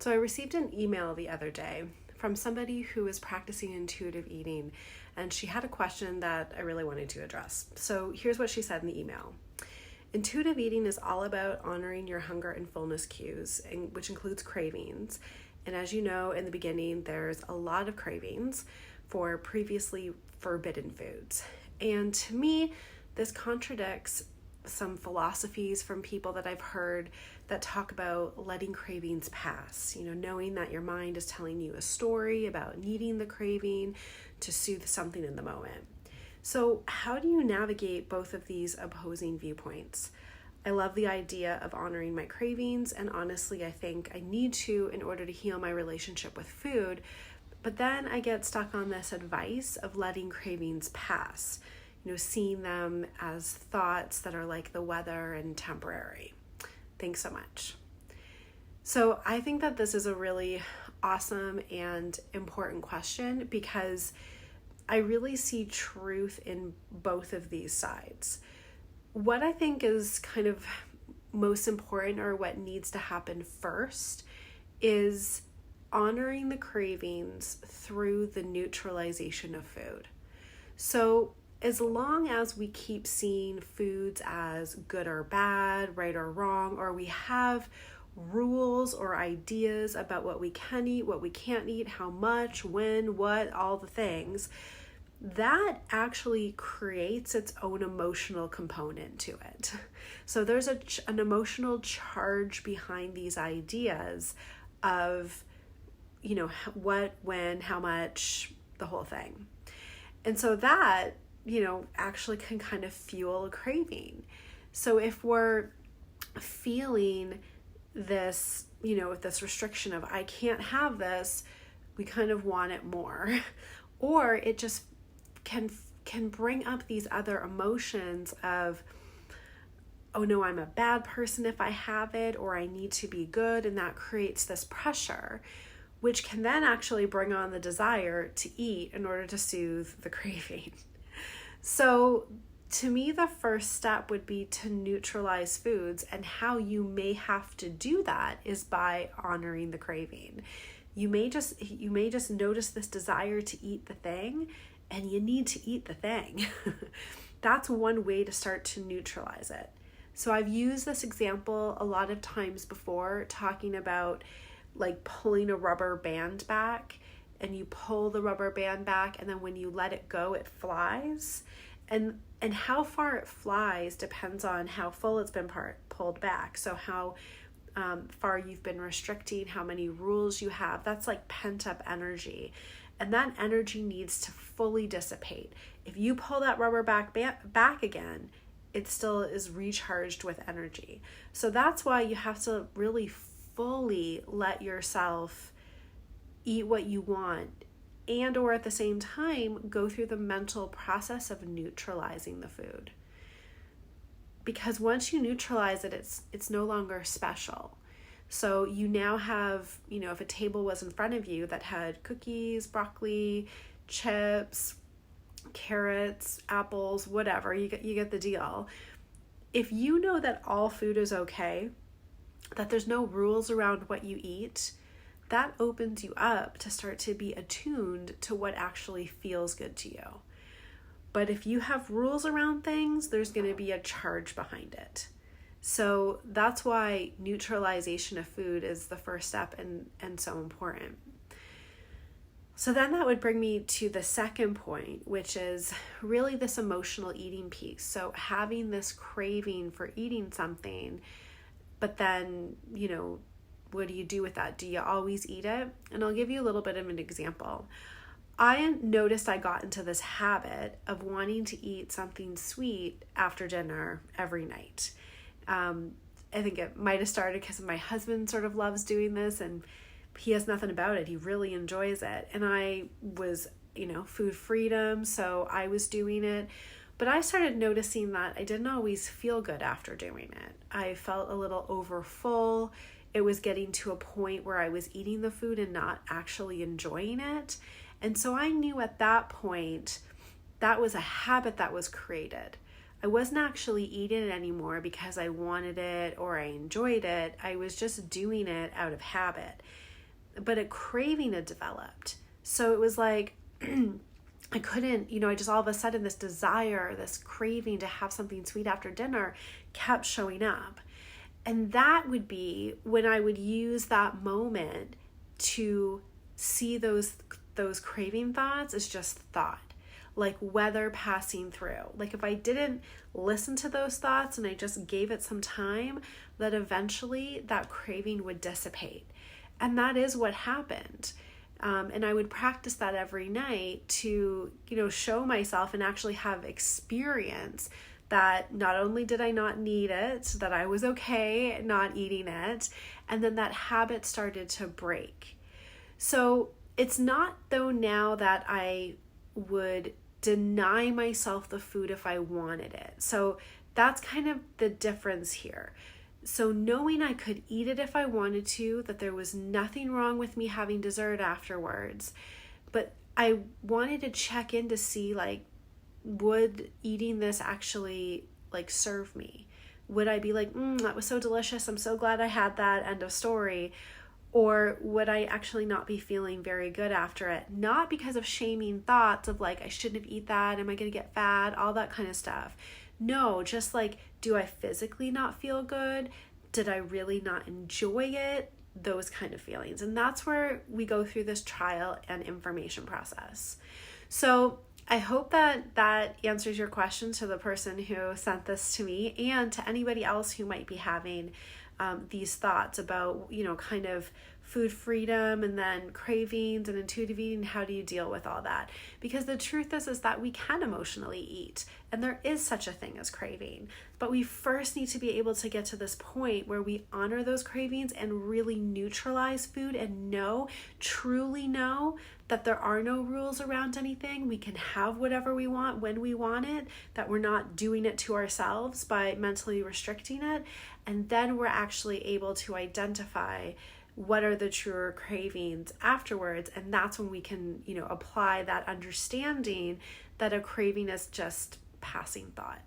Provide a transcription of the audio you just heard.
So I received an email the other day from somebody who is practicing intuitive eating, and she had a question that I really wanted to address. So here's what she said in the email. Intuitive eating is all about honoring your hunger and fullness cues, which includes cravings. And as you know, in the beginning, there's a lot of cravings for previously forbidden foods. And to me, this contradicts some philosophies from people that I've heard that talk about letting cravings pass, knowing that your mind is telling you a story about needing the craving to soothe something in the moment. So how do you navigate both of these opposing viewpoints? I love the idea of honoring my cravings, and honestly, I think I need to in order to heal my relationship with food, but then I get stuck on this advice of letting cravings pass, seeing them as thoughts that are like the weather and temporary. Thanks so much. So I think that this is a really awesome and important question because I really see truth in both of these sides. What I think is kind of most important, or what needs to happen first, is honoring the cravings through the neutralization of food. So as long as we keep seeing foods as good or bad, right or wrong, or we have rules or ideas about what we can eat, what we can't eat, how much, when, what, all the things, that actually creates its own emotional component to it. So there's an emotional charge behind these ideas of, what, when, how much, the whole thing. And so that, actually can kind of fuel a craving. So if we're feeling this, with this restriction of I can't have this, we kind of want it more. Or it just can bring up these other emotions of, oh no, I'm a bad person if I have it, or I need to be good, and that creates this pressure, which can then actually bring on the desire to eat in order to soothe the craving. So to me, the first step would be to neutralize foods, and how you may have to do that is by honoring the craving. You may just notice this desire to eat the thing, and you need to eat the thing. That's one way to start to neutralize it. So I've used this example a lot of times before, talking about like pulling a rubber band back, and you pull the rubber band back, and then when you let it go, it flies. And how far it flies depends on how full it's been pulled back. So how far you've been restricting, how many rules you have. That's like pent up energy. And that energy needs to fully dissipate. If you pull that rubber back again, it still is recharged with energy. So that's why you have to really fully let yourself eat what you want, and or at the same time go through the mental process of neutralizing the food. Because once you neutralize it, it's no longer special. So you now have, if a table was in front of you that had cookies, broccoli, chips, carrots, apples, whatever, you get the deal. If you know that all food is okay, that there's no rules around what you eat, that opens you up to start to be attuned to what actually feels good to you. But if you have rules around things, there's going to be a charge behind it. So that's why neutralization of food is the first step and so important. So then that would bring me to the second point, which is really this emotional eating piece. So having this craving for eating something, but then, what do you do with that? Do you always eat it? And I'll give you a little bit of an example. I noticed I got into this habit of wanting to eat something sweet after dinner every night. I think it might have started because my husband sort of loves doing this, and he has nothing about it. He really enjoys it. And I was, food freedom, so I was doing it. But I started noticing that I didn't always feel good after doing it. I felt a little overfull. It was getting to a point where I was eating the food and not actually enjoying it. And so I knew at that point that was a habit that was created. I wasn't actually eating it anymore because I wanted it or I enjoyed it. I was just doing it out of habit. but a craving had developed. So it was like, I couldn't, I just all of a sudden this desire, this craving to have something sweet after dinner kept showing up. And that would be when I would use that moment to see those craving thoughts as just thought, like weather passing through. Like if I didn't listen to those thoughts and I just gave it some time, that eventually that craving would dissipate. And that is what happened. And I would practice that every night to, show myself and actually have experience that not only did I not need it, that I was okay not eating it, and then that habit started to break. So it's not though now that I would deny myself the food if I wanted it. So that's kind of the difference here. So knowing I could eat it if I wanted to, that there was nothing wrong with me having dessert afterwards, but I wanted to check in to see, like, would eating this actually serve me? Would I be like, that was so delicious, I'm so glad I had that, end of story? Or would I actually not be feeling very good after it? Not because of shaming thoughts of I shouldn't have eaten that, am I going to get fat, all that kind of stuff. No, just do I physically not feel good? Did I really not enjoy it? Those kind of feelings. And that's where we go through this trial and information process. So I hope that answers your question to the person who sent this to me, and to anybody else who might be having these thoughts about, kind of food freedom and then cravings and intuitive eating. How do you deal with all that? Because the truth is that we can emotionally eat, and there is such a thing as craving, but we first need to be able to get to this point where we honor those cravings and really neutralize food and truly know that there are no rules around anything. We can have whatever we want when we want it, that we're not doing it to ourselves by mentally restricting it. And then we're actually able to identify what are the truer cravings afterwards. And that's when we can, apply that understanding that a craving is just passing thought.